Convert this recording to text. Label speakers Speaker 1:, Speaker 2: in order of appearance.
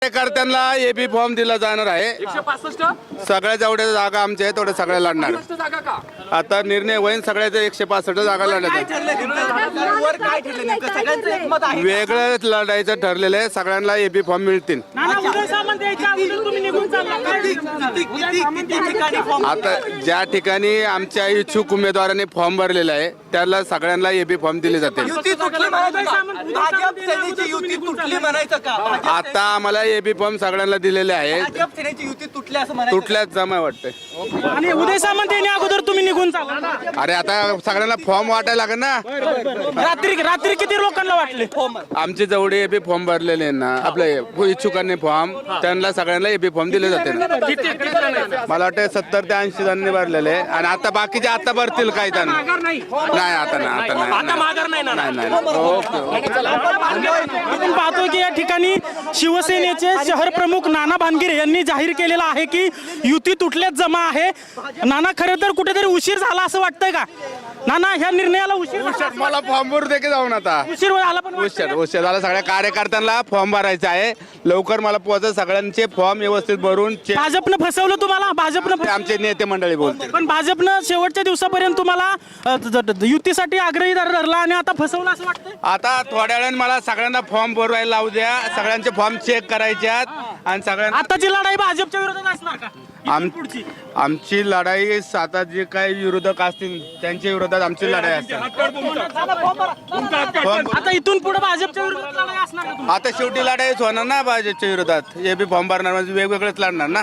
Speaker 1: कार्यकर्त्यांना AB form दिला जाणार आहे.
Speaker 2: 165
Speaker 1: सगळ्या जेवढ्या जागा आमच्या आहेत तेवढ्या सगळ्या लढणार.
Speaker 2: जागा का?
Speaker 1: आता निर्णय होईल सगळ्याच्या 165 जागा लढायच्या. वेगळं लढायचं ठरलेलं आहे. सगळ्यांना एबी फॉर्म मिळतील. आता ज्या ठिकाणी आमच्या इच्छुक उमेदवारांनी फॉर्म भरलेला आहे त्याला सगळ्यांना एबी फॉर्म दिले जातील. आता आम्हाला एबी फॉर्म सगळ्यांना दिलेले आहेत. तुटल्याच जमा वाटतंय.
Speaker 3: आणि उदय सामंत यांनी अगोदर तुम्ही निघून चालला.
Speaker 1: अरे आता सगळ्यांना फॉर्म वाटायला लागेल ना.
Speaker 3: रात्री किती लोकांना वाटले
Speaker 1: आमचे जेवढे एबी फॉर्म भरलेले आहेत ना आपले इच्छुकांनी फॉर्म त्यांना सगळ्यांना एबी फॉर्म दिले जाते. मला वाटतं 70 ते 80 जणांनी भरलेले आणि आता बाकीचे आता भरतील काही जण. नाही आता नाही.
Speaker 3: आपण पाहतो की या ठिकाणी शिवसेनेचे शहर प्रमुख नाना भानगिरे यांनी जाहीर केलेलं आहे की युती तुटल्याच जमा आहे. नाना खरं तर कुठेतरी उशीर झाला असं वाटतंय का नाना ह्या निर्णयाला उशीर
Speaker 1: मला फॉर्म भरू दे की जाऊन आता
Speaker 3: उशीर झाला पण
Speaker 1: उशीर झाला. सगळ्या कार्यकर्त्यांना फॉर्म भरायचा आहे. लवकर मला पोहोच सगळ्यांचे फॉर्म व्यवस्थित भरून
Speaker 3: भाजपनं फसवलं तुम्हाला. भाजपनं
Speaker 1: आमचे नेते मंडळी बोलते.
Speaker 3: पण भाजपनं शेवटच्या दिवसापर्यंत तुम्हाला युतीसाठी आग्रही धरला आणि आता फसवलं असं वाटतं.
Speaker 1: आता थोड्या वेळाने मला सगळ्यांना फॉर्म भरवायला लावू द्या. सगळ्यांचे फॉर्म चेक करायचे आहेत आणि सगळ्यांना
Speaker 3: आताची लढाई भाजपच्या विरोधात असणार का पुढची?
Speaker 1: आमची लढाई आता जे काही विरोधक असतील त्यांच्या विरोधात आमची लढाई असते.
Speaker 3: आता इथून पुढे भाजपच्या विरोधात लढाई असणार का?
Speaker 1: आता शेवटी लढाईच होणार ना भाजपच्या विरोधात. एबी फॉर्म भरणार म्हणजे वेगवेगळेच लढणार ना.